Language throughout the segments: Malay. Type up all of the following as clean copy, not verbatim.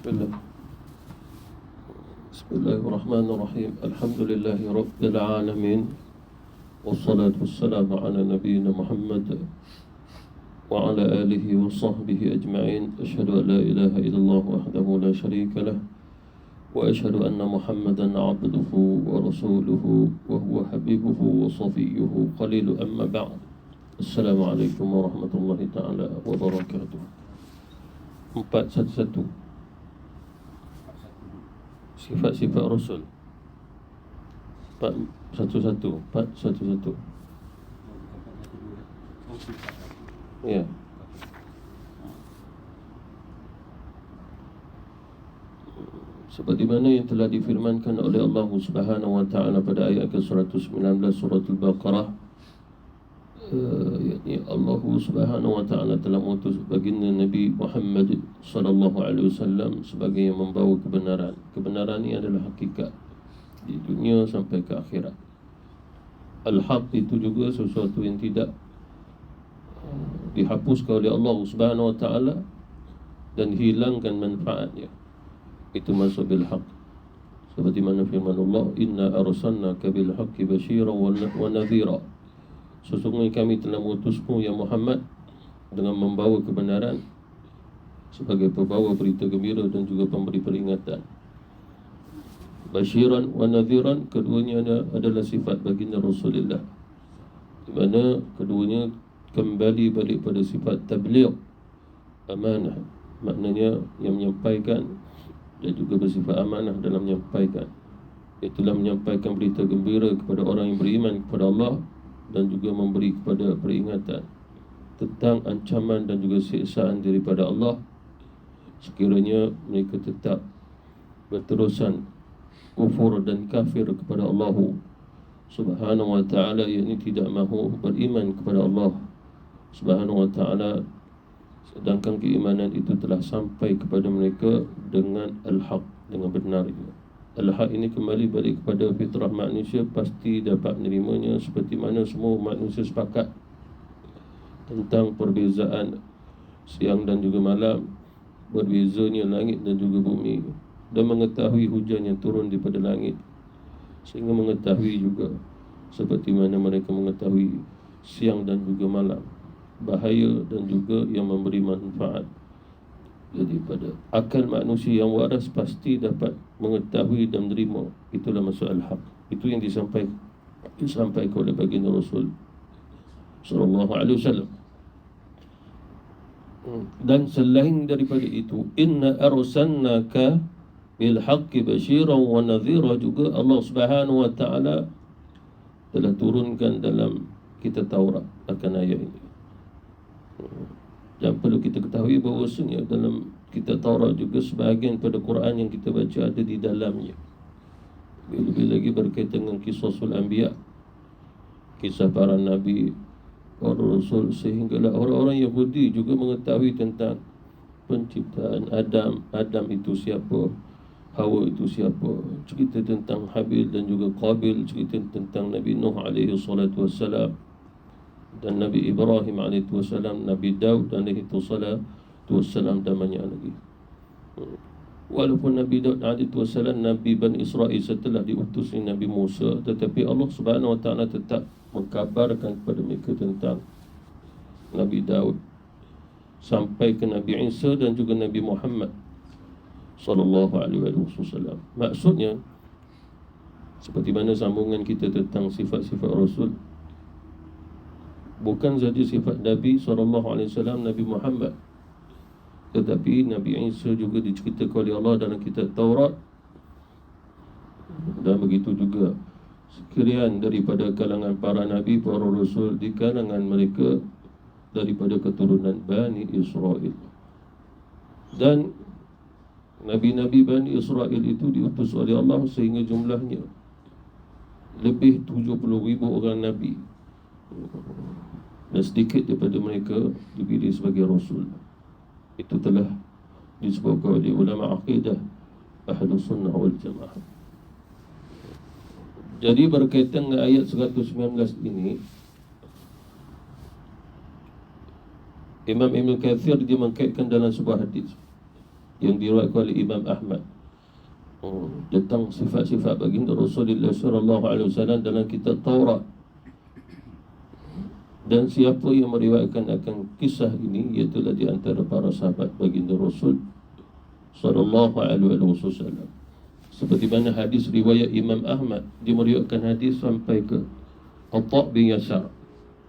Bismillah. Bismillahirrahmanirrahim. Alhamdulillahi Rabbil Alamin. Wassalatu wassalamu ala nabiyyina Muhammad wa ala alihi wa sahbihi ajma'in. Asyhadu an la ilaha illallah wahdahu la syarika lah wa asyhadu anna Muhammadan abduhu wa rasuluhu wa huwa habibuhu wa safiyyuhu qalilu amma ba'd. Assalamualaikum warahmatullahi ta'ala wabarakatuh. 411 Sifat-sifat Rasul 411 Ya. Seperti mana yang telah difirmankan oleh Allah Subhanahu wa taala pada ayat ke-119 surah Al-Baqarah, yakni Allah Subhanahu wa taala telah mengutus baginda Nabi Muhammad sallallahu alaihi wasallam sebagai yang membawa kebenaran. Kebenaran ini adalah hakikat di dunia sampai ke akhirat. Al-haq itu juga sesuatu yang tidak dihapuskan oleh Allah Subhanahu wa taala dan hilangkan manfaatnya. Itu masuk bil haq. Seperti mana firman Allah, inna arsalnaka bil haqqi basyiran wa nadhira. Sesungguhnya kami telah mengutusmu ya Muhammad dengan membawa kebenaran sebagai pembawa berita gembira dan juga pemberi peringatan. Basyiran wa nadhiran, keduanya adalah sifat baginda Rasulullah, di mana keduanya kembali balik pada sifat tabligh, amanah, maknanya yang menyampaikan dan juga bersifat amanah dalam menyampaikan. Itulah menyampaikan berita gembira kepada orang yang beriman kepada Allah dan juga memberi kepada peringatan tentang ancaman dan juga siksaan daripada Allah sekiranya mereka tetap berterusan kufur dan kafir kepada Allah Subhanahu wa ta'ala, yakni tidak mahu beriman kepada Allah Subhanahu wa ta'ala, sedangkan keimanan itu telah sampai kepada mereka dengan al-haq, dengan benar. Al-haq ini kembali balik kepada fitrah manusia, pasti dapat menerimanya, seperti mana semua manusia sepakat tentang perbezaan siang dan juga malam, berbezanya langit dan juga bumi, dan mengetahui hujan yang turun daripada langit, sehingga mengetahui juga seperti mana mereka mengetahui siang dan juga malam, bahaya dan juga yang memberi manfaat. Jadi pada akal manusia yang waras pasti dapat mengetahui dan menerima. Itulah maksud al-haq. Itu yang disampaikan oleh baginda Rasul sallallahu alaihi wasallam. Dan selain daripada itu, inna arsalnaka bil haqqi basyiran wa nadhira, juga Allah Subhanahu wa taala telah turunkan dalam kitab Taurat akan ayat ini. Dan perlu kita ketahui bahawasanya dalam kitab Taurat juga sebahagian pada Quran yang kita baca ada di dalamnya. Lebih lagi berkaitan dengan Qisasul Anbiya, kisah para nabi, para rasul, sehinggalah orang-orang Yahudi juga mengetahui tentang penciptaan Adam itu siapa, Hawa itu siapa, cerita tentang Habil dan juga Qabil, cerita tentang Nabi Nuh alaihi salatu wassalam dan Nabi Ibrahim alaihi wassalam, Nabi Daud alaihi salatu wassalam, dan banyak lagi. Walaupun Nabi Daud alaihi wassalam Nabi Bani Israel setelah diutus Nabi Musa, tetapi Allah Subhanahu wa taala tetap mengkabarkan kepada mereka tentang Nabi Daud sampai ke Nabi Isa dan juga Nabi Muhammad sallallahu alaihi wasallam. Maksudnya seperti mana sambungan kita tentang sifat-sifat Rasul, bukan saja sifat Nabi sallallahu alaihi wasallam, Nabi Muhammad, tetapi Nabi Isa juga diceritakan oleh Allah dalam kitab Taurat. Dan begitu juga sekalian daripada kalangan para nabi, para rasul, di kalangan mereka daripada keturunan Bani Israel. Dan Nabi-Nabi Bani Israel itu diutus oleh Allah sehingga jumlahnya lebih 70,000 orang Nabi, dan sedikit daripada mereka dipilih sebagai Rasul. Itu telah disebutkan oleh ulama akidah Ahlus Sunnah wal Jamaah. Jadi berkaitan dengan ayat 119 ini, Imam Ibn Kathir dia mengkaitkan dalam sebuah hadis. yang diriwayatkan oleh Imam Ahmad tentang sifat-sifat baginda Rasulullah sallallahu alaihi wasallam dalam kitab Taurat. Dan siapa yang meriwayatkan akan kisah ini, iaitu di antara para sahabat baginda Rasul sallallahu alaihi wasallam. Seperti mana hadis riwayat Imam Ahmad, dia meriwayatkan hadis sampai ke Atha bin Yasar.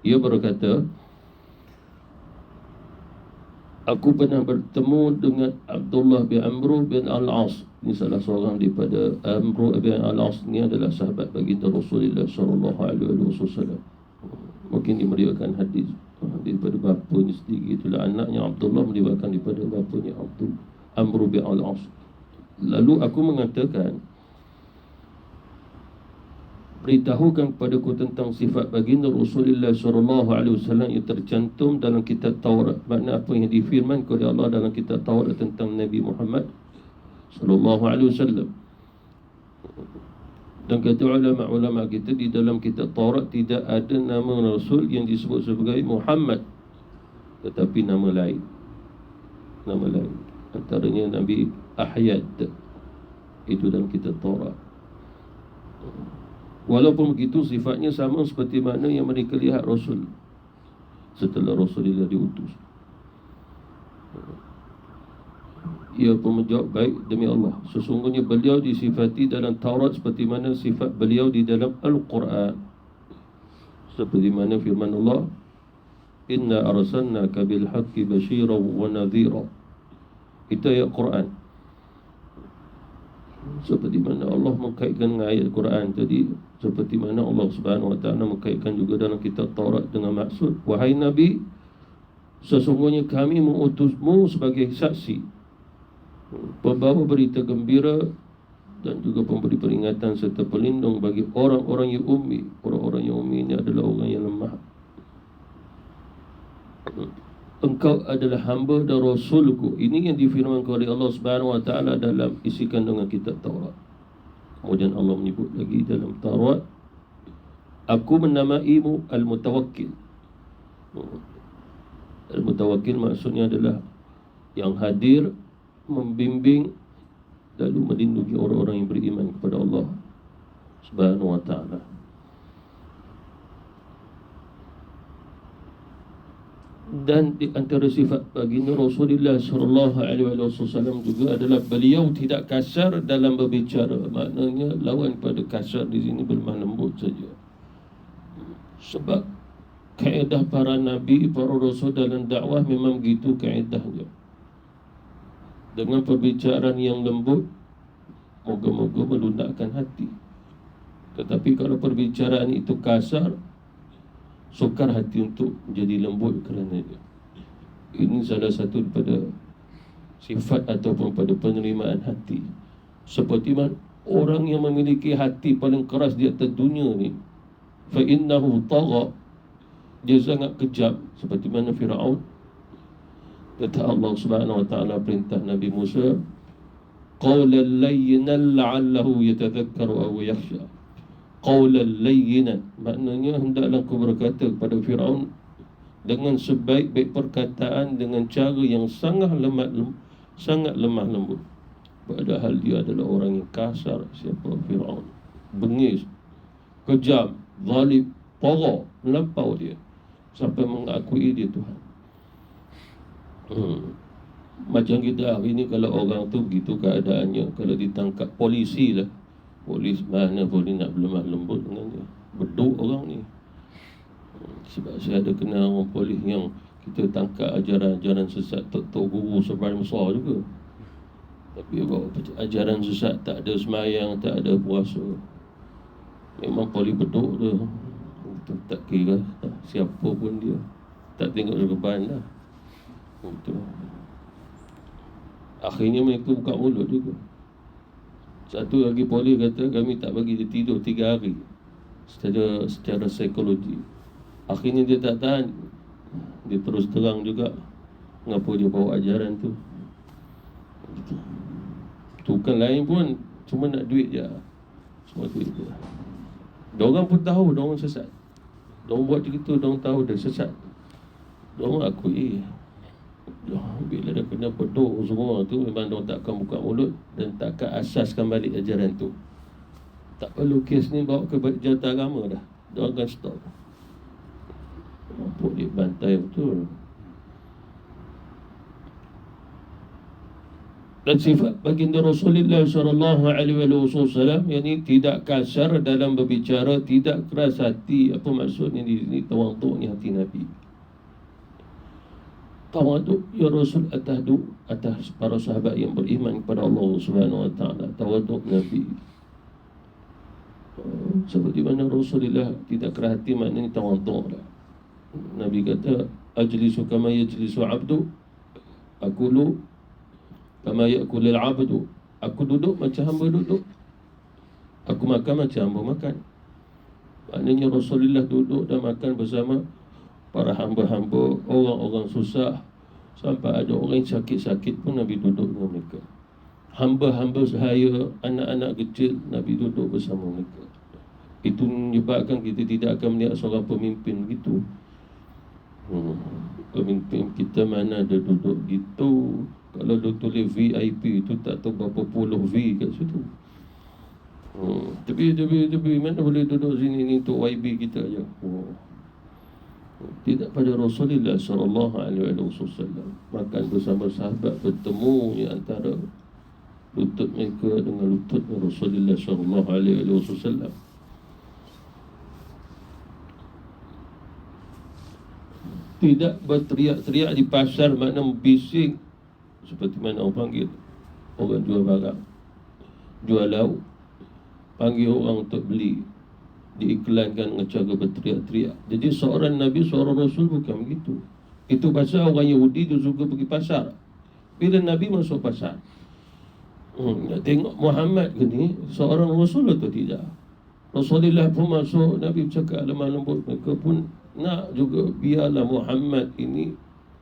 Ia berkata, aku pernah bertemu dengan Abdullah bin Amr bin Al-As. Ini salah seorang daripada Amr bin Al-As. Ini adalah sahabat baginda Rasulullah sallallahu alaihi wasallam. Mungkin dia meriwayatkan hadis daripada bapanya sendiri. Itulah anaknya Abdullah meriwayatkan daripada bapanya Amr bin Al-As. Lalu aku mengatakan, beritahukan kepadaku tentang sifat baginda Rasulullah sallallahu alaihi wasallam yang tercantum dalam kitab Taurat. Makna apa yang difirmankan oleh Allah dalam kitab Taurat tentang Nabi Muhammad sallallahu alaihi wasallam. Dan kata ulama-ulama kita, di dalam kitab Taurat tidak ada nama Rasul yang disebut sebagai Muhammad, tetapi nama lain. Nama lain, antaranya Nabi Ahyad, itu dalam kitab Taurat. Walaupun begitu, sifatnya sama seperti mana yang mereka lihat Rasul setelah Rasulullah diutus. Ia pun menjawab, baik, demi Allah, sesungguhnya beliau disifati dalam Taurat seperti mana sifat beliau di dalam Al-Quran. Seperti mana firman Allah, inna arsalnaka bil haqqi basyiran wa nadhira. Itu ayat Quran. Seperti mana Allah mengkaitkan dengan ayat Quran tadi, seperti mana Allah Subhanahu wa taala mengkaitkan juga dalam kitab Taurat dengan maksud, wahai Nabi, sesungguhnya kami mengutusmu sebagai saksi, pembawa berita gembira, dan juga pemberi peringatan serta pelindung bagi orang-orang yang ummi. Orang-orang yang ummi ini adalah orang yang lemah. Engkau adalah hamba dan Rasulku. Ini yang difirmankan oleh Allah Subhanahu wa taala dalam isi kandungan kitab Taurat. Kemudian Allah menyebut lagi dalam Taurat, aku menamaimu Al-Mutawakkil. Al-Mutawakkil maksudnya adalah yang hadir, membimbing, lalu melindungi orang-orang yang beriman kepada Allah Subhanahu wa ta'ala. Dan di antara sifat baginda Rasulullah sallallahu alaihi wasallam juga adalah beliau tidak kasar dalam berbicara. Maknanya lawan pada kasar di sini bermakna lembut saja. Sebab kaedah para nabi, para rasul dalam dakwah memang begitu kaedahnya. Dengan perbicaraan yang lembut, moga-moga melunakkan hati. Tetapi kalau perbicaraan itu kasar, sukar hati untuk menjadi lembut kerana dia. Ini salah satu daripada sifat ataupun pada penerimaan hati. Seperti mana orang yang memiliki hati paling keras di atas dunia ni, fa innahu tagha, dia sangat kejam, seperti mana Firaun. Kata Allah Subhanahu wa taala perintah Nabi Musa, qawlan layyinan la'allahu yatadhakkaru aw yakhsha. Qawlan layyinan, maknanya hendaklah kau berkata kepada Firaun dengan sebaik-baik perkataan, dengan cara yang sangat lemah lembut. Padahal dia adalah orang yang kasar. Siapa? Firaun. Bengis, kejam, zalim, tagha, melampau dia sampai mengakui dia Tuhan. Macam kita hari ni, kalau orang tu begitu keadaannya, kalau ditangkap polisi lah, polis mana boleh nak lemah lembut dengan dia. Beduk orang ni. Sebab saya ada kenal orang polis yang kita tangkap ajaran-ajaran sesat, tok guru sebarang besar juga. Tapi bawa ajaran sesat, tak ada semayang, tak ada puasa. Memang polis beduk tu. Tak kira siapa pun dia, tak tengok depan lah. Betul. Akhirnya mereka buka mulut juga. Satu lagi polis kata kami tak bagi dia tidur 3 hari secara psikologi. Akhirnya dia tak tahan, dia terus terang juga mengapa dia bawa ajaran tu. Tukang lain pun cuma nak duit je, semua duit je. Diorang pun tahu diorang sesat. Diorang buat begitu, diorang tahu dia sesat. Diorang akui. Bila dah kena peduk semua tu, memang dia takkan buka mulut dan takkan asaskan balik ajaran tu. Tak perlu kes ni bawa ke jawatan agama dah. Dia akan stop. Mampu dia bantai betul. Dan sifat baginda Rasulullah sallallahu alaihi wasallam, yakni tidak kasar dalam berbicara, tidak keras hati. Apa maksudnya di sini? Tawaduknya hati Nabi. Tawaduk ya Rasul atas para sahabat yang beriman kepada Allah Subhanahu wa taala. Tawaduk Nabi. Seperti mana Rasulullah tidak keras hati, maknanya tawaduk lah. Nabi kata, ajlisu kama yajlisu abdu, akulu kama yakulul abdu. Aku duduk macam hamba duduk, aku makan macam hamba makan. Maknanya Rasulullah duduk dan makan bersama para hamba-hamba, orang-orang susah. Sampai ada orang yang sakit-sakit pun Nabi duduk dengan mereka. Hamba-hamba sahaya, anak-anak kecil, Nabi duduk bersama mereka. Itu menyebabkan kita tidak akan melihat seorang pemimpin begitu. Pemimpin kita mana ada duduk gitu. Kalau dia tulis VIP itu tak tahu berapa puluh V kat situ. Tapi mana boleh duduk sini ni untuk YB kita aja. Tidak pada Rasulullah sallallahu alaihi wasallam. Makan bersama sahabat, bertemu di antara lutut mereka dengan lutut Rasulullah sallallahu alaihi wasallam. Tidak berteriak-teriak di pasar, makna bising seperti mana orang panggil orang jual barang, jual lauk, panggil orang untuk beli, diiklankan dengan cara berteriak-teriak. Jadi seorang Nabi, seorang Rasul bukan begitu. Itu pasal orang Yahudi dia suka pergi pasar. Bila Nabi masuk pasar, nak tengok Muhammad ke ni seorang Rasul atau tidak. Rasulullah pun masuk, Nabi bercakap lemah lembut, mereka pun nak juga biarlah Muhammad ini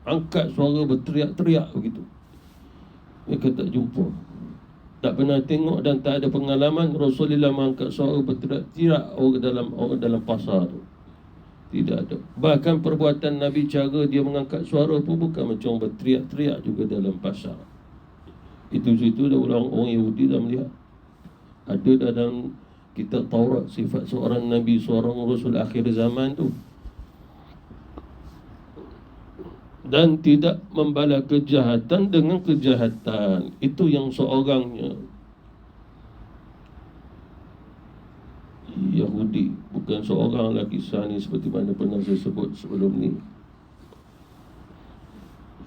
angkat suara berteriak-teriak begitu. Mereka tak jumpa, tak pernah tengok dan tak ada pengalaman Rasulullah mengangkat suara berteriak-teriak orang dalam pasar tu. Tidak ada. Bahkan perbuatan Nabi, cara dia mengangkat suara pun bukan macam berteriak-teriak juga dalam pasar. Itu situ dah orang Yahudi dah melihat. Ada dalam kitab Taurat sifat seorang Nabi, seorang Rasul akhir zaman tu. Dan tidak membalas kejahatan dengan kejahatan. Itu yang seorangnya Yahudi, bukan seorang lagi kisah ni seperti mana pernah saya sebut sebelum ni.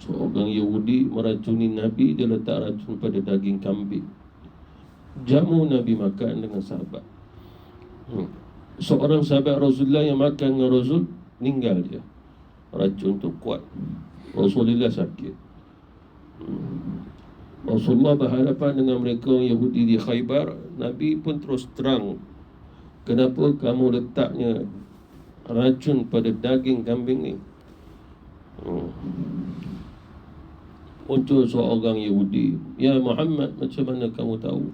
Seorang Yahudi meracuni Nabi, dia letak racun pada daging kambing, jamu Nabi makan dengan sahabat. Seorang sahabat Rasulullah yang makan dengan Rasul, meninggal dia. Racun tu kuat, Rasulullah sakit. Rasulullah berhadapan dengan mereka Yahudi di Khaybar. Nabi pun terus terang, kenapa kamu letaknya racun pada daging kambing ni? Muncul seorang Yahudi, ya Muhammad, macam mana kamu tahu?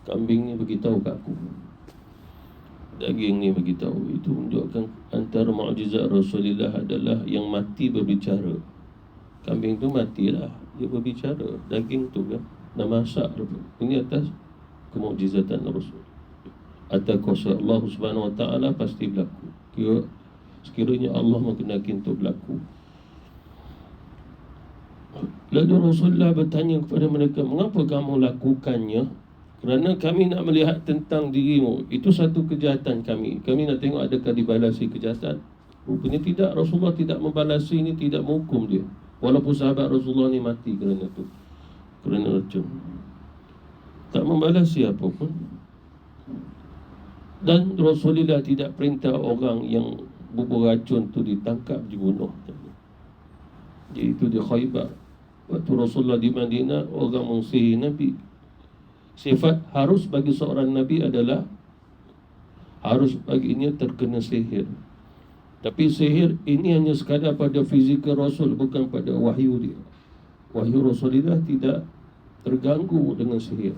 Kambing ni beritahu kat aku, daging ni beritahu. Itu menunjukkan antara mukjizat Rasulullah adalah yang mati berbicara. Kambing tu matilah, dia berbicara. Daging tu kan dah masak. Ini atas kemukjizatan Rasul. Atas kuasa Allah Subhanahu wa taala pasti berlaku. Sekiranya Allah menghendaki untuk berlaku. Lalu Rasulullah bertanya kepada mereka, mengapa kamu lakukannya? Kerana kami nak melihat tentang dirimu. Itu satu kejahatan kami. Kami nak tengok adakah dibalasi kejahatan. Rupanya tidak. Rasulullah tidak membalasi ini, tidak menghukum dia. Walaupun sahabat Rasulullah ni mati kerana itu, kerana racun. Tak membalasi apa pun. Dan Rasulullah tidak perintah orang yang bubur racun tu ditangkap, dibunuh. Jadi itu di Khaybar. Waktu Rasulullah di Madinah, orang mengsihi Nabi. Sifat harus bagi seorang Nabi adalah harus baginya terkena sihir. Tapi sihir ini hanya sekadar pada fizikal Rasul, bukan pada wahyu dia. Wahyu Rasulullah tidak terganggu dengan sihir.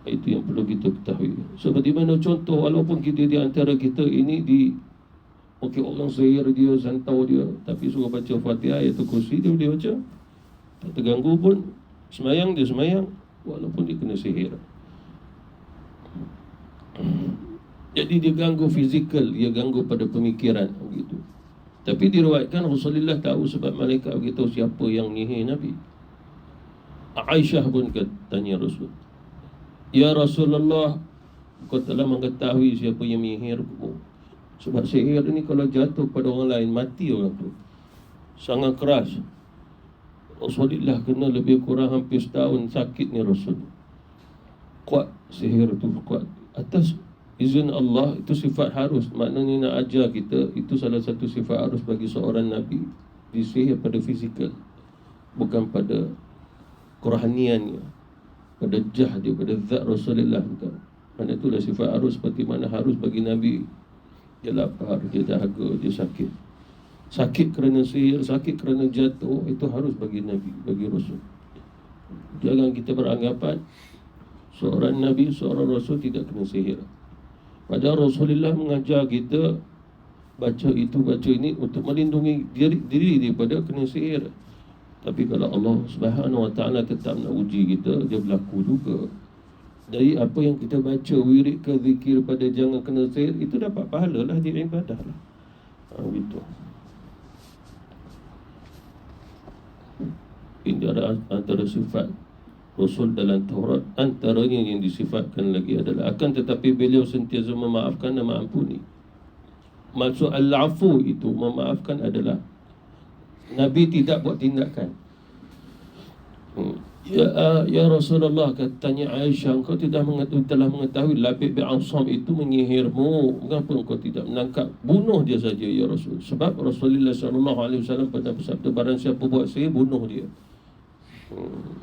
Itu yang perlu kita ketahui. Seperti mana contoh, walaupun kita di antara kita ini mungkin orang sihir dia, santau dia, tapi suruh baca Fatihah, ayat kursi dia boleh baca. Tak terganggu pun, semayang dia semayang, walaupun dia kena sihir. Jadi dia ganggu fizikal, dia ganggu pada pemikiran begitu. Tapi diriwayatkan Rasulullah tahu sebab malaikat beritahu siapa yang menyihir Nabi. Aisyah pun tanya Rasul, "Ya Rasulullah, kau telah mengetahui siapa yang menyihirmu?" Sebab sihir ni kalau jatuh pada orang lain, mati orang tu. Sangat keras. Rasulullah kena lebih kurang hampir setahun sakitnya Rasul. Kuat sihir tu, kuat. Atas izin Allah, itu sifat harus. Maknanya nak ajar kita, itu salah satu sifat harus bagi seorang Nabi. Disihir pada fizikal, bukan pada kerohaniannya, pada jah dia, pada zat Rasulullah. Mana itulah sifat harus, seperti mana harus bagi Nabi. Dia lapar, dia dahaga, dia sakit. Sakit kerana sihir, sakit kerana jatuh, itu harus bagi Nabi, bagi Rasul. Jangan kita beranggapan seorang Nabi, seorang Rasul tidak kena sihir. Padahal Rasulullah mengajar kita baca itu, baca ini untuk melindungi diri daripada kena sihir. Tapi kalau Allah Subhanahu Wa Taala tetap nak uji kita, dia berlaku juga. Dari apa yang kita baca, wirid ke zikir pada jangan kena sihir, itu dapat pahala lah, dia ibadah lah. Gitu. Ini adalah antara sifat Rasul dalam Taurat. Antaranya yang disifatkan lagi adalah, akan tetapi beliau sentiasa memaafkan dan mengampuni. Maksud al-afu itu, memaafkan adalah Nabi tidak buat tindakan. Ya Rasulullah, katanya Aisyah, engkau telah mengetahui Labid bin Asam itu menyihirmu. Mengapa engkau tidak menangkap? Bunuh dia saja ya Rasul. Sebab Rasulullah SAW pernah bersabda, barang siapa buat sihir, bunuh dia.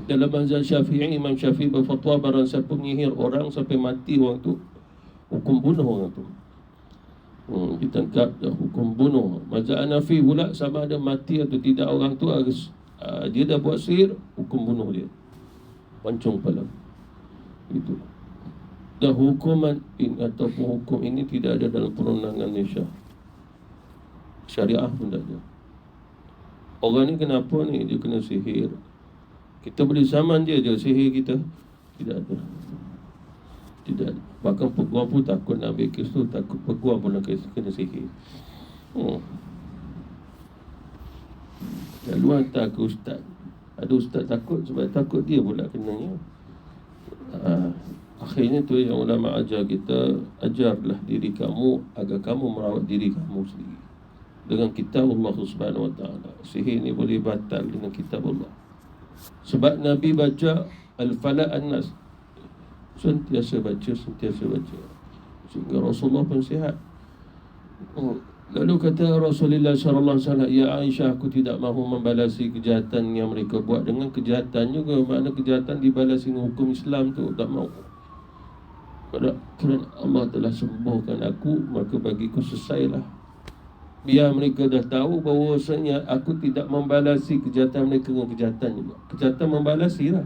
Dalam mazhab Syafi'i, Imam Syafi'i berfatwa, barang siapa menyihir orang sampai mati orang tu, hukum bunuh orang tu. Ditangkap, hukum bunuh. Mazhab Hanafi pula, sama ada mati atau tidak orang tu, dia dah buat sihir, hukum bunuh dia, pancung kepala. Itu. Dan hukuman ini ataupun hukum ini tidak ada dalam perundangan Malaysia. Syariah pun tak ada. Orang ni kenapa ni dia kena sihir? Kita boleh saman dia sihir kita? Tidak ada. Tidak ada. Bahkan peguam pun takut nak ambil kes tu, takut peguam pun nak kena sihir. Lalu hantar ke ustaz. Ada ustaz takut, sebab takut dia pula kenanya. Akhirnya tu yang ulama ajar kita, ajarlah diri kamu agar kamu merawat diri kamu sendiri dengan kitab Allah Subhanahu Wa Taala. Sihir ni boleh batal dengan kitab Allah. Sebab Nabi baca Al-Falaq An-Nas, sentiasa baca. Sehingga Rasulullah pun sihat. Lalu kata Rasulullah SAW, "Ya Aisyah, aku tidak mahu membalasi kejahatan yang mereka buat dengan kejahatan juga." Makna kejahatan dibalasi dengan hukum Islam tu, tak mahu. Kerana Allah telah sembuhkan aku, maka bagiku selesailah. Biar mereka dah tahu bahawasanya aku tidak membalasi kejahatan mereka dengan kejahatan juga. Kejahatan membalasi lah,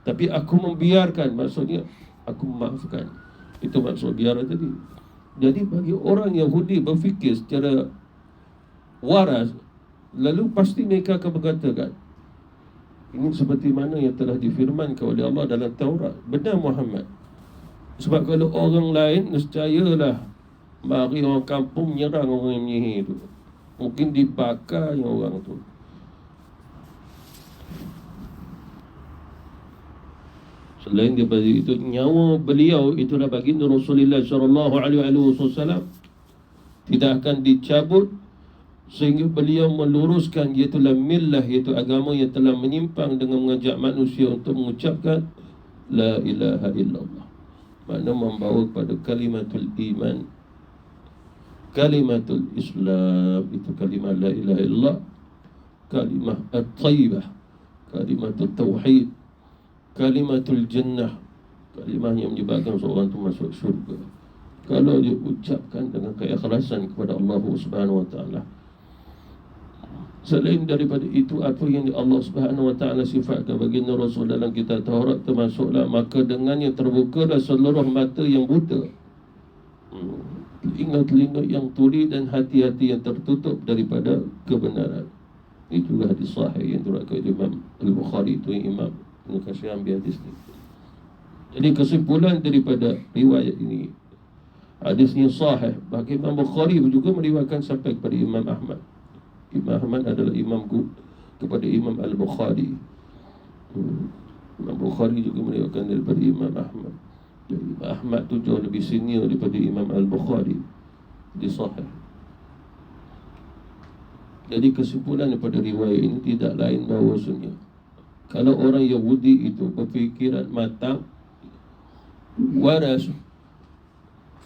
tapi aku membiarkan, maksudnya aku memaafkan. Itu maksud biara tadi. Jadi bagi orang Yahudi berfikir secara waras, lalu pasti mereka akan berkatakan, ini seperti mana yang telah difirmankan oleh Allah dalam Taurat. Benar Muhammad. Sebab kalau orang lain, nescayalah mari orang kampung menyerang orang yang menyihir tu. Mungkin dibakar yang orang tu. Selain daripada itu, nyawa beliau, itulah baginda Rasulullah SAW, tidak akan dicabut sehingga beliau meluruskan, iaitulah millah, iaitu agama yang telah menyimpang, dengan mengajak manusia untuk mengucapkan La ilaha illallah. Makna membawa kepada kalimatul iman, kalimatul Islam, itu kalimah La ilaha illallah, kalimah at-tayyibah, kalimatul tauhid, kalimatul jannah, kalimah yang menyebabkan seorang itu masuk syurga kalau dia ucapkan dengan keikhlasan kepada Allah Subhanahu Wa Taala. Selain daripada itu, apa yang Allah Subhanahu Wa Taala sifatkan baginda Rasul dalam kitab Taurat, termasuklah maka dengannya terbukalah seluruh mata yang buta, telinga-telinga yang tuli, dan hati-hati yang tertutup daripada kebenaran. Itu juga hadis sahih yang diriwayatkan Imam Al-Bukhari, itu Imam Ibn Katsir ambil hadis ni. Jadi kesimpulan daripada riwayat ini, hadisnya sahih. Bahkan Imam Bukhari juga meriwayatkan sampai kepada Imam Ahmad. Imam Ahmad adalah imamku kepada Imam Al-Bukhari. Imam Bukhari juga meriwayatkan daripada Imam Ahmad. Jadi Imam Ahmad tu jauh lebih senior daripada Imam Al-Bukhari. Di sahih. Jadi kesimpulan daripada riwayat ini tidak lain bahawasanya, kalau orang Yahudi itu berfikiran matang, waras,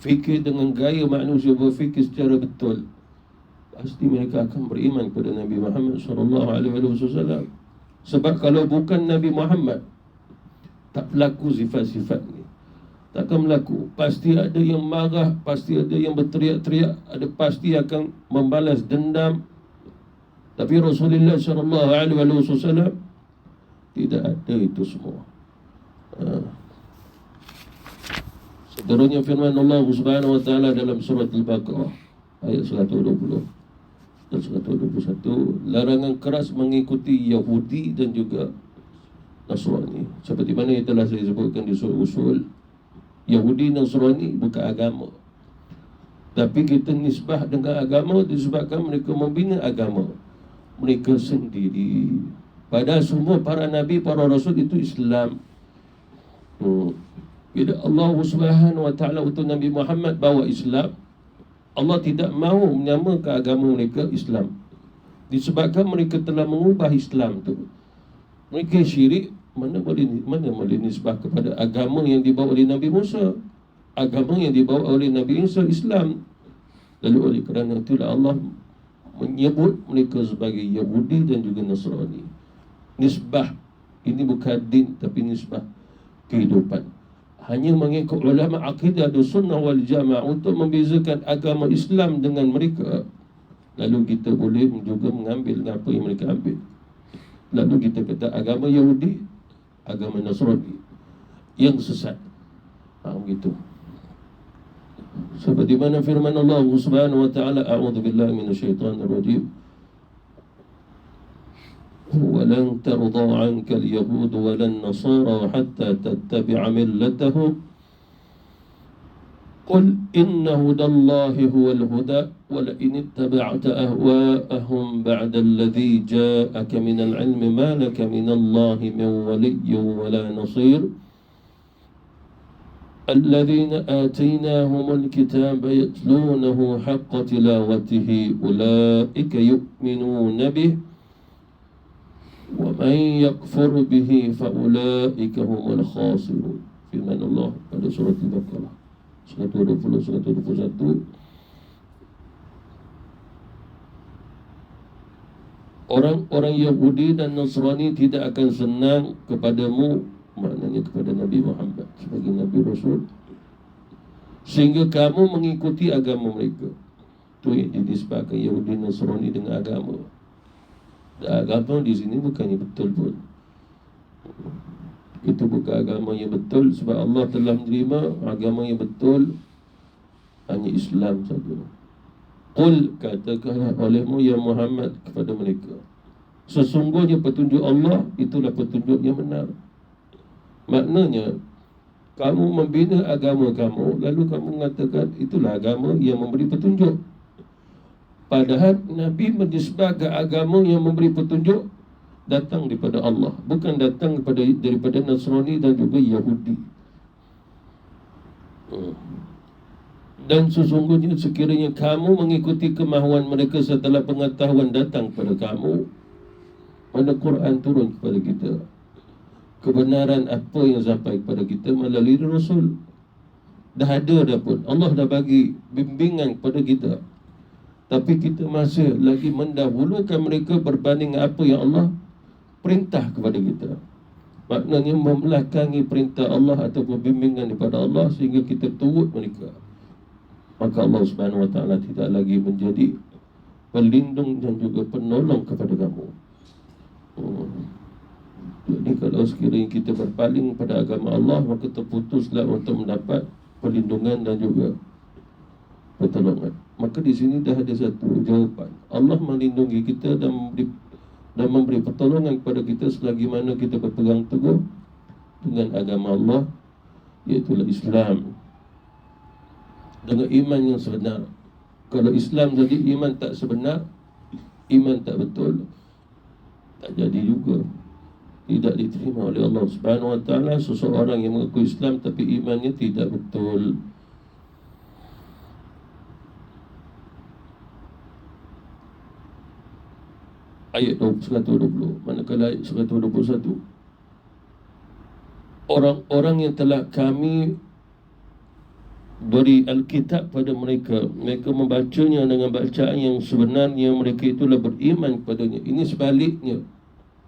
fikir dengan gaya manusia berfikir secara betul, pasti mereka akan beriman kepada Nabi Muhammad SAW. Sebab kalau bukan Nabi Muhammad, tak berlaku sifat-sifat ni, takkan berlaku. Pasti ada yang marah, pasti ada yang berteriak-teriak, ada pasti akan membalas dendam. Tapi Rasulullah SAW tidak ada itu semua. Seterusnya firman Allah Subhanahu wa taala dalam surah Al-Baqarah ayat 120 dan 121, larangan keras mengikuti Yahudi dan juga Nasrani. Seperti mana yang telah saya sebutkan di surah usul, Yahudi dan Nasrani bukan agama, tapi kita nisbah dengan agama disebabkan mereka membina agama mereka sendiri. Padahal semua para nabi, para rasul itu Islam. Bila Allah Subhanahu wa taala utus Nabi Muhammad bawa Islam, Allah tidak mahu menyamakan agama mereka Islam, disebabkan mereka telah mengubah Islam tu. Mereka syirik, mana boleh nisbah kepada agama yang dibawa oleh Nabi Musa, agama yang dibawa oleh Nabi Isa, Islam. Lalu oleh kerana itulah Allah menyebut mereka sebagai Yahudi dan juga Nasrani. Nisbah ini bukan din, tapi nisbah kehidupan. Hanya mengikut ulama akidah Sunnah wal Jamaah untuk membezakan agama Islam dengan mereka. Lalu kita boleh juga mengambil apa yang mereka ambil. Lalu kita kata agama Yahudi, agama Nasrani yang sesat. Begitu. Seperti mana firman Allah Subhanahu wa taala, a'udzubillahi minasyaitonir rajim, ولن ترضى عنك اليهود ولا النصارى حتى تتبع ملتهم قل إن هدى الله هو الهدى ولئن اتبعت أهواءهم بعد الذي جاءك من العلم ما لك من الله من ولي ولا نصير الذين آتيناهم الكتاب يتلونه حق تلاوته أولئك يؤمنون به ومن يكفر به فأولئك هم الخاسرون. Firman Allah pada surah Al-Baqarah 120-121, orang-orang Yahudi dan Nasrani tidak akan senang kepadamu, maknanya kepada Nabi Muhammad sebagai Nabi Rasul, sehingga kamu mengikuti agama mereka. Itu yang dinisbahkan Yahudi dan Nasrani dengan agama. Agama di sini bukannya betul pun. Itu bukan agama yang betul, sebab Allah telah menerima agama yang betul hanya Islam saja. Qul, katakanlah olehmu ya Muhammad kepada mereka, sesungguhnya petunjuk Allah itulah petunjuk yang benar. Maknanya kamu membina agama kamu, lalu kamu mengatakan itulah agama yang memberi petunjuk. Padahal Nabi menisbahkan agama yang memberi petunjuk datang daripada Allah, bukan datang daripada Nasrani dan juga Yahudi. Dan sesungguhnya sekiranya kamu mengikuti kemahuan mereka setelah pengetahuan datang kepada kamu, mana Quran turun kepada kita, kebenaran apa yang sampai kepada kita melalui Rasul dah ada dah pun, Allah dah bagi bimbingan kepada kita, tapi kita masih lagi mendahulukan mereka berbanding apa yang Allah perintah kepada kita. Maknanya membelakangi perintah Allah ataupun bimbingan daripada Allah sehingga kita turut mereka. Maka Allah Subhanahu wa taala tidak lagi menjadi pelindung dan juga penolong kepada kamu. Jadi kalau sekiranya kita berpaling pada agama Allah, maka terputuslah untuk mendapat perlindungan dan juga pertolongan. Maka di sini dah ada satu jawapan. Allah melindungi kita dan memberi dan memberi pertolongan kepada kita selagi mana kita berpegang teguh dengan agama Allah, iaitu Islam, dengan iman yang sebenar. Kalau Islam jadi iman tak sebenar, iman tak betul, tak jadi juga, tidak diterima oleh Allah Subhanahu Wa Taala. Seseorang yang mengaku Islam tapi imannya tidak betul. Ayat 120, manakala ayat 121, orang-orang yang telah kami beri Alkitab pada mereka, mereka membacanya dengan bacaan yang sebenarnya, mereka itulah beriman kepadanya. Ini sebaliknya,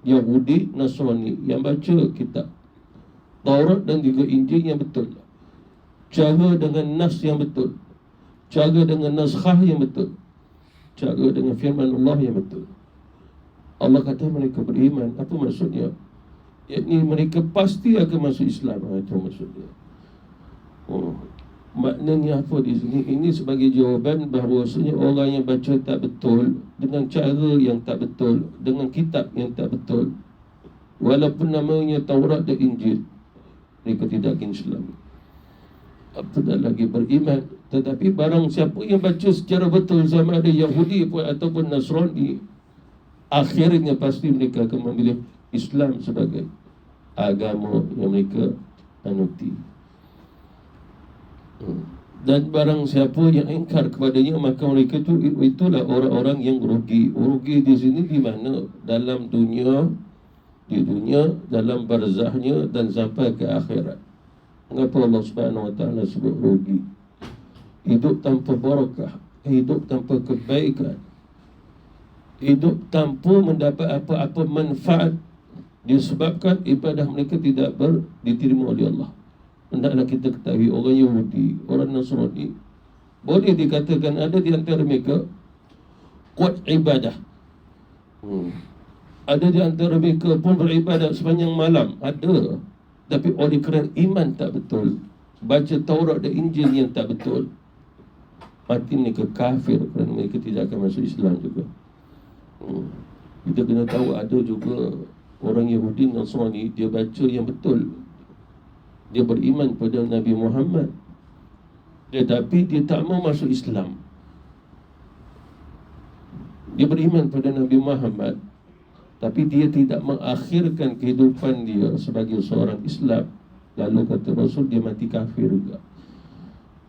Yahudi, Nasrani yang baca kitab Taurat dan juga Injil yang betul, cara dengan nas yang betul, cara dengan naskhah yang betul, cara dengan firman Allah yang betul. Allah kata mereka beriman. Apa maksudnya? Yakni mereka pasti akan masuk Islam. Itu maksudnya. Maknanya apa di sini? Ini sebagai jawapan bahawasanya orang yang baca tak betul, dengan cara yang tak betul, dengan kitab yang tak betul, walaupun namanya Taurat dan Injil, mereka tidak akan Islam. Apatah lagi beriman. Tetapi barang siapa yang baca secara betul, sama ada Yahudi pun ataupun Nasrani, akhirnya pasti mereka akan memilih Islam sebagai agama yang mereka anuti. Dan barang siapa yang ingkar kepadanya, maka mereka itulah orang-orang yang rugi. Rugi di sini di mana? Dalam dunia, di dunia, dalam barzahnya, dan sampai ke akhirat. Mengapa Allah Subhanahu Wa Taala sebut rugi? Hidup tanpa barakah, hidup tanpa kebaikan, hidup tanpa mendapat apa-apa manfaat, disebabkan ibadah mereka tidak diterima oleh Allah. Hendaklah kita ketahui, orang Yahudi, orang Nasrani, boleh dikatakan ada di antara mereka kuat ibadah, ada di antara mereka pun beribadah sepanjang malam, ada. Tapi oleh kerana iman tak betul, baca Taurat dan Injil yang tak betul, mati mereka kafir, kerana mereka tidak akan masuk Islam juga. Kita kena tahu ada juga orang Yahudi Nasrani, dia baca yang betul, dia beriman pada Nabi Muhammad, tetapi dia tak mau masuk Islam. Dia beriman pada Nabi Muhammad, tapi dia tidak mengakhirkan kehidupan dia sebagai seorang Islam. Lalu kata Rasul, dia mati kafir juga.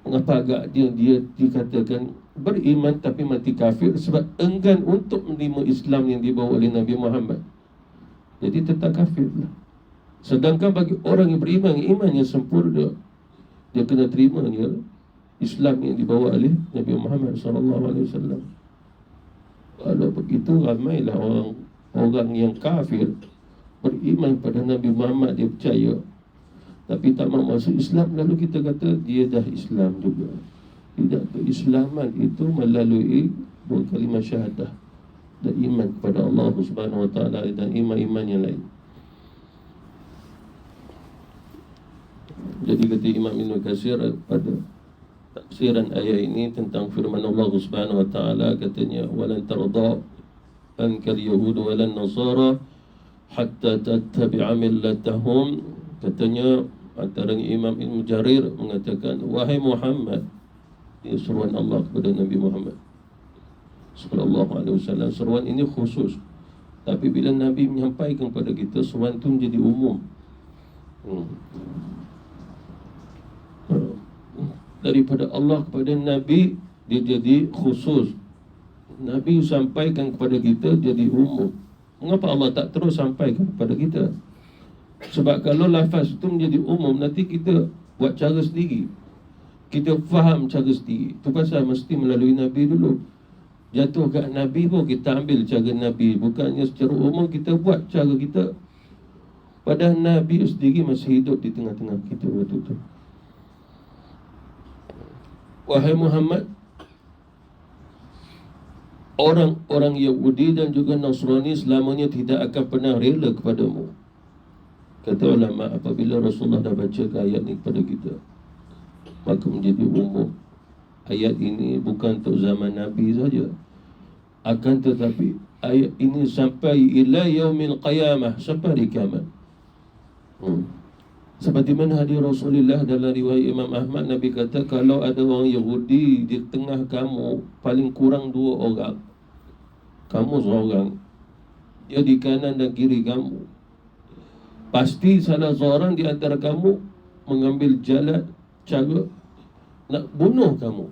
Mengapa agak dia dikatakan beriman tapi mati kafir? Sebab enggan untuk menerima Islam yang dibawa oleh Nabi Muhammad, jadi tetap kafir lah. Sedangkan bagi orang yang beriman, iman yang sempurna, dia kena terima Islam yang dibawa oleh Nabi Muhammad SAW. Kalau begitu, ramailah orang yang kafir beriman pada Nabi Muhammad, dia percaya, tapi tak mahu masuk Islam. Lalu kita kata dia dah Islam juga. Tidak, keislaman itu melalui dua kalimah syahadah dan iman kepada Allah Subhanahu Wa Taala dan iman-iman yang lain. Jadi kata Imam Ibn Katsir pada tafsiran ayat ini tentang firman Allah Subhanahu Wa Taala, katanya walan tarda ankal yahud walan nasara hatta tattabi'a millatahum. Katanya antara Imam Ibn Jarir mengatakan, wahai Muhammad, ini seruan Allah kepada Nabi Muhammad sallallahu alaihi wasallam. Seruan ini khusus, tapi bila Nabi menyampaikan kepada kita, seruan itu menjadi umum. Daripada Allah kepada Nabi, dia jadi khusus. Nabi sampaikan kepada kita, jadi umum. Mengapa Allah tak terus sampaikan kepada kita? Sebab kalau lafaz itu menjadi umum, nanti kita buat cara sendiri, kita faham cara sendiri. Itu pasal mesti melalui Nabi dulu. Jatuh kat Nabi pun kita ambil cara Nabi, bukannya secara umum kita buat cara kita. Padahal Nabi sendiri masih hidup di tengah-tengah kita waktu itu. Wahai Muhammad, orang-orang Yahudi dan juga Nasrani selamanya tidak akan pernah rela kepadamu. Kata ulama, apabila Rasulullah dah bacakan ayat ini kepada kita, maka menjadi umum. Ayat ini bukan untuk zaman Nabi saja, akan tetapi ayat ini sampai ila yaumil qiyamah, sampai hari kiamat. Seperti mana hadis Rasulullah dalam riwayat Imam Ahmad, Nabi kata, kalau ada orang Yahudi di tengah kamu, paling kurang 2 orang, kamu seorang, dia di kanan dan kiri kamu, pasti salah seorang di antara kamu mengambil jalan cara nak bunuh kamu,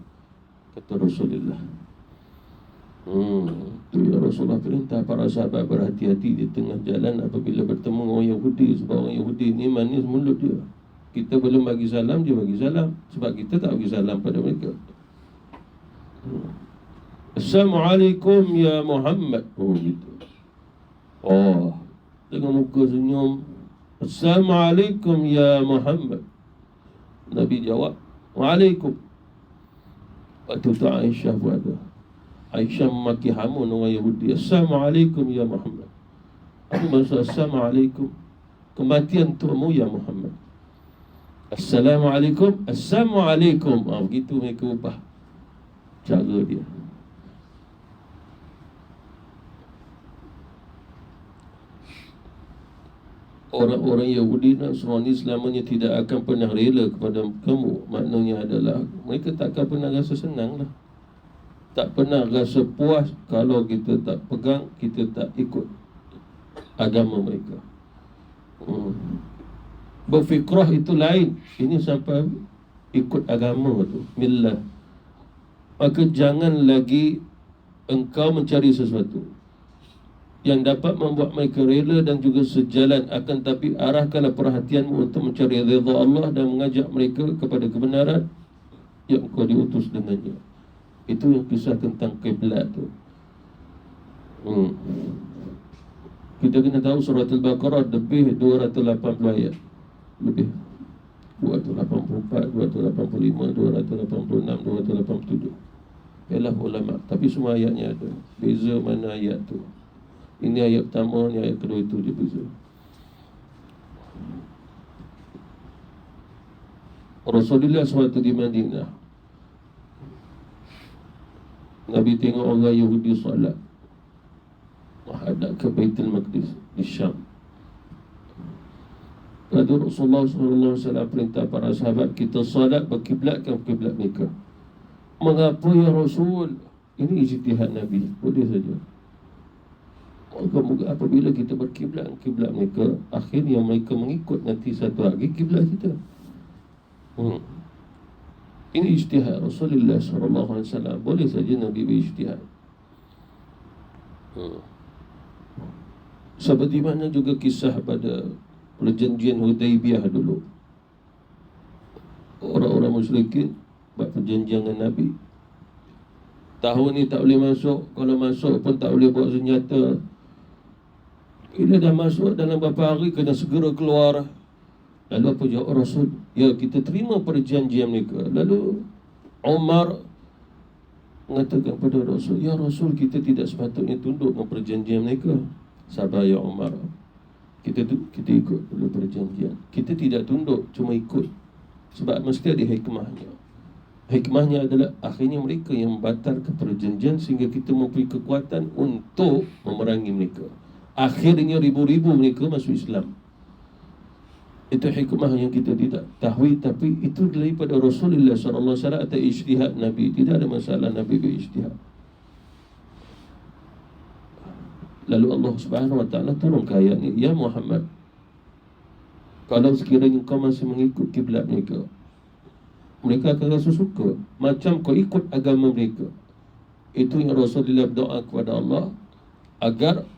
kata Rasulullah. Tu ya Rasulullah perintah para sahabat berhati-hati di tengah jalan apabila bertemu orang Yahudi. Sebab orang Yahudi ni manis mulut dia. Kita belum bagi salam, dia bagi salam. Sebab kita tak bagi salam pada mereka. Assalamualaikum ya Muhammad. Gitu. Dengan muka senyum. Assalamualaikum ya Muhammad. Nabi jawab, Waalaikum. Waktu tu Aisyah pun ada. Aisyah memaki hamun orang Yahudi. Assalamualaikum ya Muhammad. Apa maksud Assalamualaikum? Kematian tuamu ya Muhammad. Assalamualaikum. Assalamualaikum. Begitu mereka ubah cara dia. Orang-orang Yahudi Nasrani selamanya tidak akan pernah rela kepada kamu. Maknanya adalah mereka tak akan pernah rasa senang lah. Tak pernah rasa puas kalau kita tak pegang, kita tak ikut agama mereka. Berfikrah itu lain. Ini sampai ikut agama tu, millah. Maka jangan lagi engkau mencari sesuatu yang dapat membuat mereka rela dan juga sejalan, akan tapi arahkanlah perhatianmu untuk mencari redha Allah dan mengajak mereka kepada kebenaran yang kau diutus dengannya. Itu yang kisah tentang kiblat tu. Kita kena tahu surah Al-Baqarah lebih 280 ayat. Lebih 284, 285, 286, 287. Ialah ulama, tapi semua ayatnya ada. Beza mana ayat tu. Ini ayat pertama, ni ayat kedua, itu je beza. Rasulullah SWT di Madinah, Nabi tengok orang Yahudi solat menghadap ke Baitul Maqdis di Syam. Lalu Rasulullah SAW perintah para sahabat, kita solat berkiblatkan kiblat mereka. Mengapa ya Rasul? Ini ijtihad Nabi, boleh saja. Moga-moga apabila kita berkiblat mereka, akhirnya mereka mengikut nanti satu hari kiblat kita. Ini ijtihad Rasulullah SAW. Boleh saja Nabi berijtihad. Seperti mana juga kisah pada perjanjian Hudaibiyah dulu. Orang-orang musyrikin buat perjanjian dengan Nabi. Tahun ni tak boleh masuk, kalau masuk pun tak boleh bawa senjata. Bila dah masuk dalam beberapa hari, kena segera keluar. Lalu apa jawab Rasul? Ya, kita terima perjanjian mereka. Lalu Umar mengatakan kepada Rasul, ya Rasul, kita tidak sepatutnya tunduk dengan perjanjian mereka. Sabar ya Umar, kita ikut dulu perjanjian. Kita tidak tunduk, cuma ikut. Sebab mesti ada hikmahnya. Hikmahnya adalah akhirnya mereka yang membatalkan perjanjian, sehingga kita mempunyai kekuatan untuk memerangi mereka. Akhirnya ribu-ribu mereka masuk Islam. Itu hikmah yang kita tidak tahu, tapi itu daripada Rasulullah SAW atau ijtihad Nabi. Tidak ada masalah Nabi berijtihad. Lalu Allah Subhanahu Wa Taala turun ke ayat ni, ya Muhammad, kalau sekiranya kau masih mengikut kiblat mereka, mereka akan rasa suka macam kau ikut agama mereka. Itu yang Rasulullah berdoa kepada Allah, agar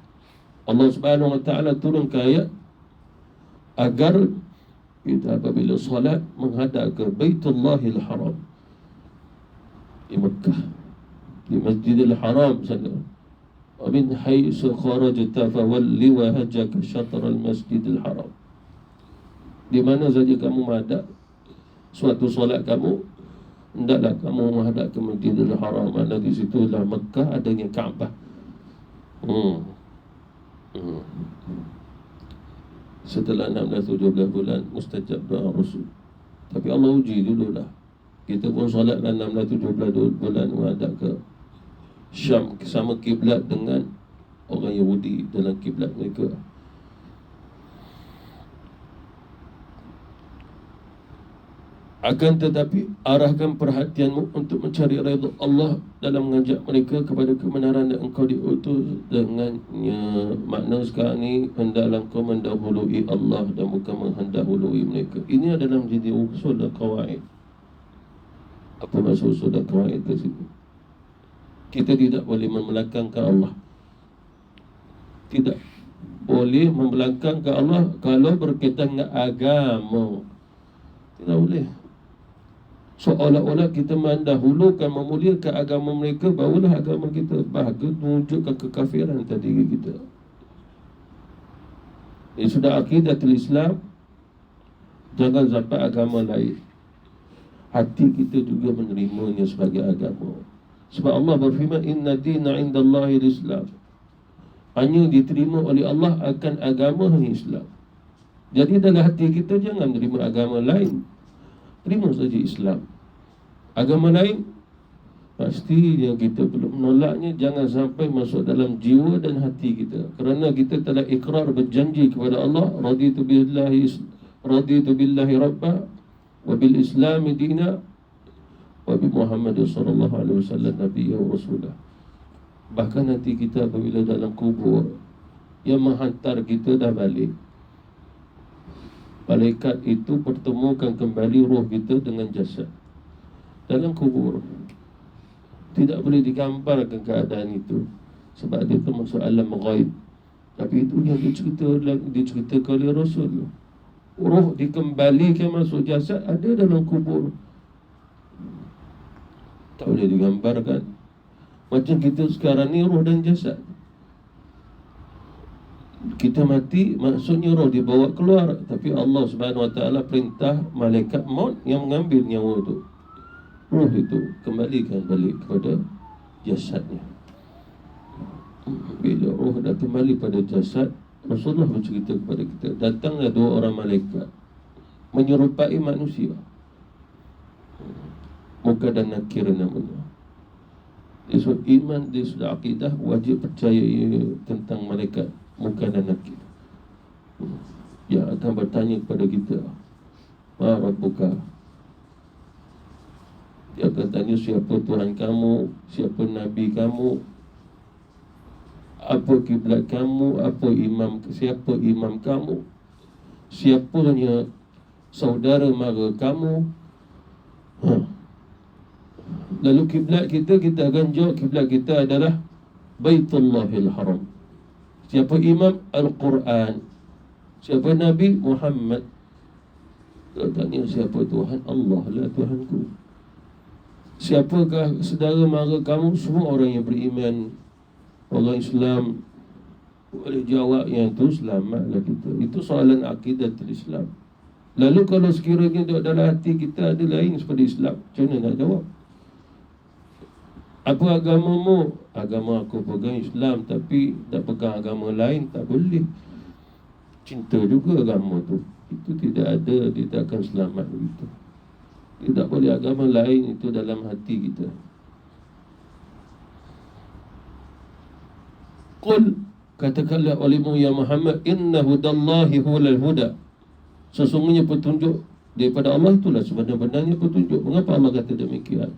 Allah Subhanahu Wa Taala turun ke ayat, agar kita apabila solat menghadap ke Baitullahil Haram di Mekah, di Masjidil Haram sana. Wa min haitsu kharajta fawalli wajhaka syatral Masjidil Haram. Di mana saja kamu menghadap suatu solat kamu, hendaklah kamu menghadap ke Masjidil Haram. Mana di situlah Mekah adanya Kaabah. Setelah 16-17 bulan mustajab doa Rasul. Tapi Allah uji dululah. Kita pun solat dalam 16-17 bulan menghadap ke Syam, sama kiblat dengan orang Yahudi dalam kiblat mereka. Akan tetapi arahkan perhatianmu untuk mencari redha Allah dalam mengajak mereka kepada kebenaran yang engkau diutus dengannya. Makna sekarang ni, hendaklah engkau mendahului Allah dan bukan mendahului mereka. Ini adalah menjadi usul dan kawaid. Apa maksud usul dan kawaid ke situ? Kita tidak boleh membelakangkan Allah. Tidak boleh membelakangkan Allah kalau berkaitan dengan agama. Tidak boleh. Seolah-olah kita mendahulukan, memuliakan agama mereka, barulah agama kita. Bahkan menunjukkan kekafiran tadi kita. Ini sudah akidatul Islam. Jangan sampai agama lain, hati kita juga menerimanya sebagai agama. Sebab Allah berfirman, inna dina indallahi al-Islam. Hanya diterima oleh Allah akan agama hanya Islam. Jadi dalam hati kita jangan menerima agama lain, terima saja Islam. Agama lain pastinya kita perlu menolaknya. Jangan sampai masuk dalam jiwa dan hati kita, kerana kita telah ikrar berjanji kepada Allah, raditu billahi rabba wa bil islami dina wa bi Muhammad sallallahu alaihi wasallam nabiyya wa rasulah. Bahkan nanti kita apabila dalam kubur, yang menghantar kita dah balik. Malaikat itu pertemukan kembali roh kita dengan jasad dalam kubur. Tidak boleh digambarkan keadaan itu, sebab dia termasuk alam ghaib. Tapi itu yang diceritakan oleh Rasul. Roh dikembalikan masuk jasad ada dalam kubur. Tak boleh digambarkan. Macam kita sekarang ni, roh dan jasad. Kita mati, maksudnya roh dibawa keluar, tapi Allah Subhanahu Wa Taala perintah malaikat maut yang mengambil nyawa itu. Roh itu kembalikan balik kepada jasadnya. Bila roh dah kembali pada jasad, Rasulullah bercerita kepada kita, datanglah dua orang malaikat menyerupai manusia, Munkar dan Nakir namanya. Dia sudah iman, dia sudah akidah, wajib percaya tentang malaikat Munkar dan Nakir. Yang akan bertanya kepada kita, Ma Rabbuka. Dia akan tanya siapa Tuhan kamu, siapa Nabi kamu, apa kiblat kamu, siapa imam kamu, siapanya saudara mara kamu. Lalu kiblat kita akan jawab, kiblat kita adalah Baitullahil Haram. Siapa imam? Al-Quran. Siapa Nabi? Muhammad. Kalau tanya siapa Tuhan? Allah lah Tuhanku. Siapakah saudara mara kamu? Semua orang yang beriman, orang Islam. Boleh jawab yang itu, selamatlah kita. Itu soalan akidatul Islam. Lalu kalau sekiranya dalam hati kita ada lain seperti Islam, macam mana nak jawab? Apa agamamu? Agama aku pegang Islam, tapi tak pegang agama lain, tak boleh. Cinta juga agama tu. Itu tidak ada, dia tak akan selamat begitu. Tidak boleh agama lain itu dalam hati kita. Qul, katakanlah olehmu ya Muhammad, inna hudallahi huwal huda. Sesungguhnya petunjuk daripada Allah itulah sebenarnya petunjuk. Mengapa Allah kata demikian?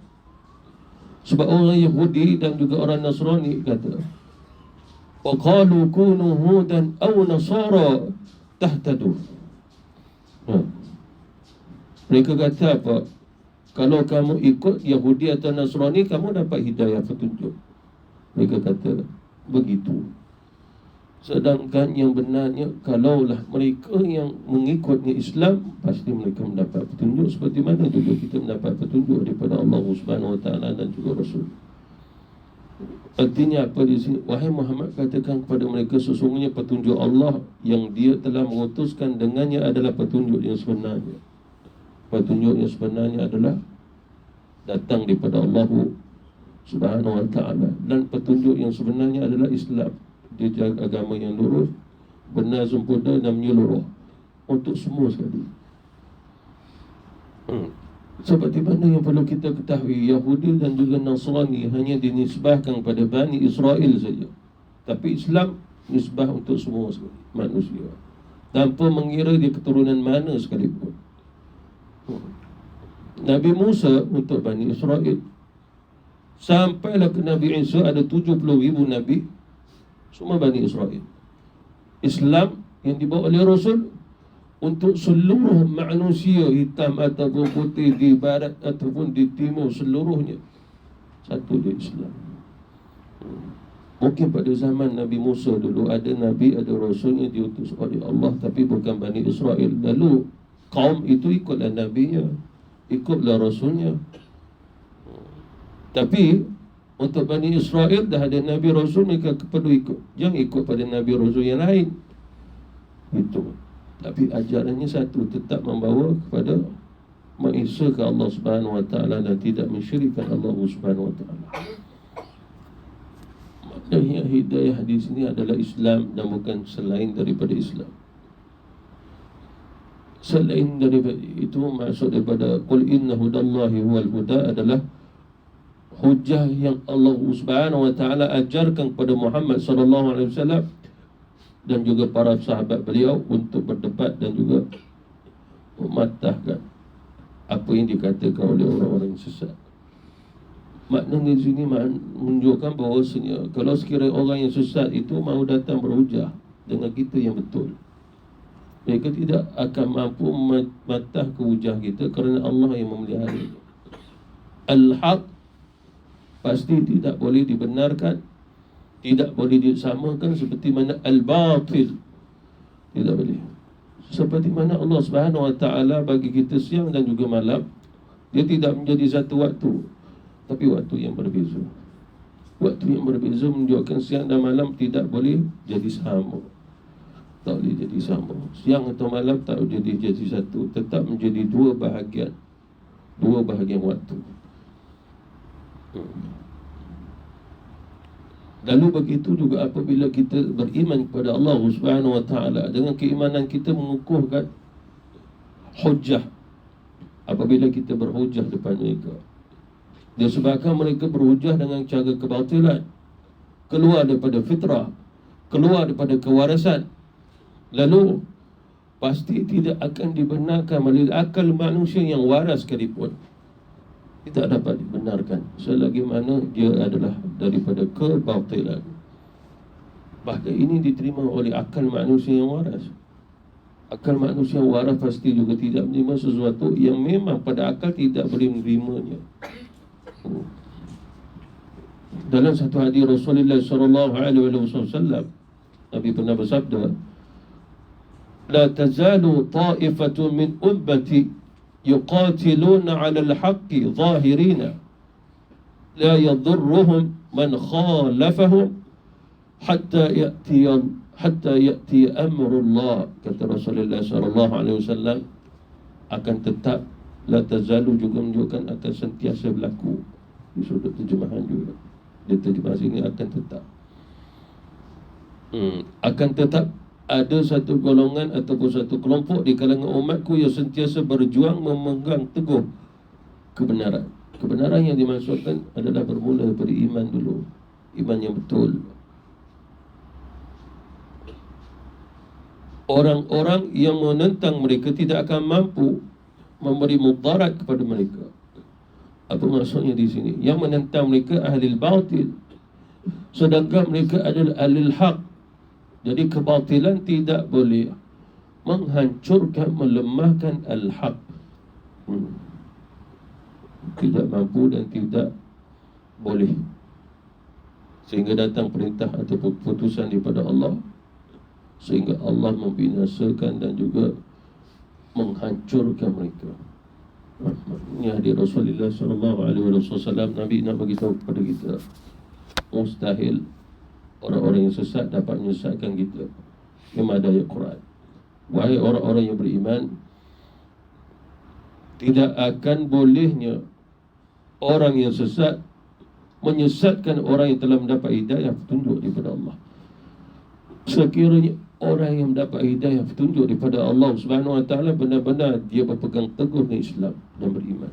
Sebab orang Yahudi dan juga orang Nasrani kata, wa qalu kunu hudan aw nasara tahtadu. Mereka kata apa? Kalau kamu ikut Yahudi atau Nasrani, kamu dapat hidayah, petunjuk. Mereka kata begitu. Sedangkan yang benarnya, kalaulah mereka yang mengikutnya Islam, pasti mereka mendapat petunjuk, seperti mana juga kita mendapat petunjuk daripada Allah Subhanahu Wa Taala dan juga Rasul. Artinya apa di sini? Wahai Muhammad, katakan kepada mereka, sesungguhnya petunjuk Allah yang dia telah mengutuskan dengannya adalah petunjuk yang sebenarnya. Petunjuk yang sebenarnya adalah datang daripada Allah Subhanahu Wa Taala, dan petunjuk yang sebenarnya adalah Islam. Dia jaga agama yang lurus, benar, sempurna dan menyeluruh untuk semua sekali. Seperti mana yang perlu kita ketahui, Yahudi dan juga Nasrani hanya dinisbahkan pada Bani Israel saja. Tapi Islam nisbah untuk semua manusia, tanpa mengira dia keturunan mana sekalipun. Nabi Musa untuk Bani Israel, sampailah ke Nabi Isa ada 70,000 Nabi, semua Bani Israel. Islam yang dibawa oleh Rasul untuk seluruh manusia, hitam ataupun putih, di barat ataupun di timur, seluruhnya satu dia Islam. Mungkin pada zaman Nabi Musa dulu ada Nabi, ada Rasul yang diutus oleh Allah, tapi bukan Bani Israel. Lalu kaum itu ikutlah Nabinya, ikutlah Rasulnya. Tapi untuk Bani Israel dah ada Nabi Rasul, mereka perlu ikut. Jangan ikut pada Nabi Rasul yang lain. Itu. Tapi ajarannya satu, tetap membawa kepada mengesahkan Allah Subhanahu Wa Taala dan tidak mensyirikkan Allah Subhanahu Wa Taala. Maknanya hidayah di sini adalah Islam dan bukan selain daripada Islam. Selain daripada itu, maksud daripada qul inna hudallahi huwal huda adalah hujah yang Allah Subhanahu Wa Taala ajarkan kepada Muhammad sallallahu alaihi wasallam dan juga para sahabat beliau untuk berdebat dan juga mematahkan apa yang dikatakan oleh orang-orang yang sesat. Maknanya di sini menunjukkan bahawasanya kalau sekiranya orang yang sesat itu mahu datang berhujah dengan kita yang betul, mereka tidak akan mampu mematah ke hujah kita kerana Allah yang memelihara. Al-haq pasti tidak boleh dibenarkan, tidak boleh disamakan seperti mana al-batil. Tidak boleh. Seperti mana Allah Subhanahu Wa Taala bagi kita siang dan juga malam, dia tidak menjadi satu waktu, tapi waktu yang berbeza. Waktu yang berbeza menunjukkan siang dan malam tidak boleh jadi sama. Tak boleh jadi sama. Siang atau malam tak boleh jadi satu, tetap menjadi dua bahagian waktu. Lalu begitu juga apabila kita beriman kepada Allah Subhanahu Wa Taala, dengan keimanan kita mengukuhkan hujah apabila kita berhujah depan mereka. Disebabkan mereka berhujah dengan cara kebatilan, keluar daripada fitrah, keluar daripada kewarasan, lalu pasti tidak akan dibenarkan melalui akal manusia yang waras sekalipun. Tidak dapat dibenarkan selagi mana dia adalah daripada kebatilan. Bahkan ini diterima oleh akal manusia yang waras. Akal manusia yang waras pasti juga tidak menerima sesuatu yang memang pada akal tidak boleh menerimanya. Dalam satu hadis Rasulullah sallallahu alaihi wasallam, Nabi pernah bersabda, "La tazalu ta'ifatun min ummati يقاتلون على الحق ظاهرين لا يضرهم من خالفهم حتى يأتي أمر الله." Kata Rasulullah sallallahu alaihi wasallam, akan tetap, la tazalu juga menunjukkan akan sentiasa berlaku. Di sudut terjemahan juga, di terjemahan sini akan tetap. Akan tetap ada satu golongan ataupun satu kelompok di kalangan umatku yang sentiasa berjuang memegang teguh kebenaran. Kebenaran yang dimaksudkan adalah bermula daripada iman dulu, iman yang betul. Orang-orang yang menentang mereka tidak akan mampu memberi mudarat kepada mereka. Apa maksudnya di sini? Yang menentang mereka ahli batil, sedangkan mereka adalah ahli haq. Jadi kebatilan tidak boleh menghancurkan, melemahkan al-haq. Tidak mampu dan tidak boleh. Sehingga datang perintah atau keputusan daripada Allah, sehingga Allah membinasakan dan juga menghancurkan mereka. Ini hadis Rasulullah sallallahu alaihi wasallam. Nabi nak bagi tahu kepada kita, mustahil orang-orang yang sesat dapat menyesatkan kita. Memang ada ayat Quran. Wahai orang-orang yang beriman, tidak akan bolehnya orang yang sesat menyesatkan orang yang telah mendapat hidayah petunjuk daripada Allah. Sekiranya orang yang mendapat hidayah petunjuk daripada Allah Subhanahu Wa Taala benar-benar dia berpegang teguh dengan Islam dan beriman,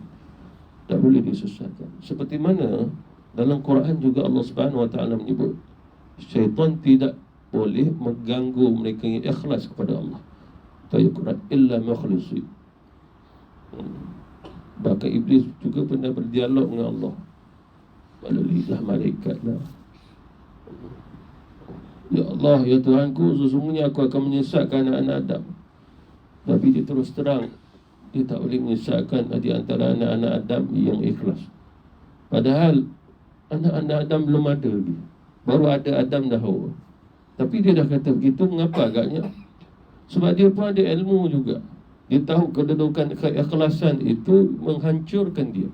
tak boleh disesatkan. Seperti mana dalam Quran juga Allah Subhanahu Wa Taala menyebut, Syaitan tidak boleh mengganggu mereka yang ikhlas kepada Allah. Ayat Quran, illa mukhlisi. Bahkan iblis juga pernah berdialog dengan Allah melalui malaikat lah. Ya Allah, ya Tuhanku, sesungguhnya aku akan menyesatkan anak-anak Adam. Tapi dia terus terang, dia tak boleh menyesatkan di antara anak-anak Adam yang ikhlas. Padahal anak-anak Adam belum ada lagi, baru ada Adam dan Hawa. Tapi dia dah kata begitu, mengapa agaknya? Sebab dia pun ada ilmu juga. Dia tahu kedudukan keikhlasan itu menghancurkan dia.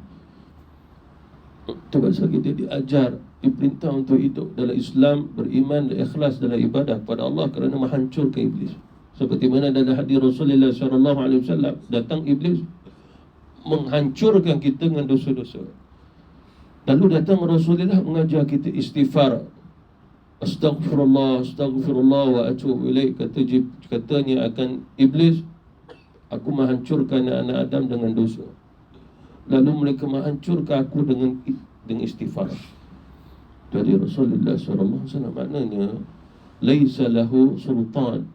Sebab kita diajar, diperintah untuk hidup dalam Islam, beriman dan ikhlas dalam ibadah kepada Allah kerana menghancurkan iblis. Seperti mana dalam hadis Rasulullah SAW, datang iblis menghancurkan kita dengan dosa-dosa. Lalu datang Rasulullah mengajar kita istighfar. Astaghfirullah, astaghfirullah wa atubu ilaih. Katanya akan iblis, aku menghancurkan anak Adam dengan dosa. Lalu mereka menghancurkan aku dengan istighfar. Jadi Rasulullah SAW maknanya laisa lahu sultan.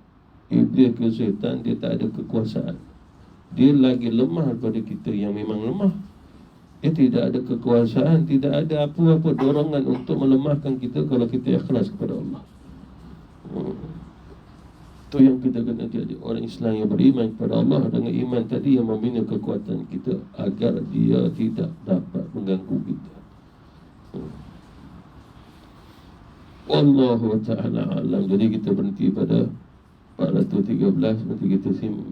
Iblis ke syaitan, dia tak ada kekuasaan. Dia lagi lemah daripada kita yang memang lemah. Dia tidak ada kekuasaan, tidak ada apa-apa dorongan untuk melemahkan kita kalau kita ikhlas kepada Allah. Itu yang kita kena jadi orang Islam yang beriman kepada Allah, dengan iman tadi yang membina kekuatan kita agar dia tidak dapat mengganggu kita. Wallahu ta'ala alam. Jadi kita berhenti pada 413. Nanti kita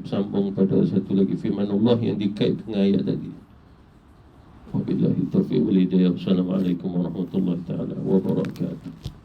sambung pada satu lagi firman Allah yang dikait dengan ayat tadi. Wabillahi taufiq wal hidayah. Wassalamualaikum warahmatullahi taala wabarakatuh.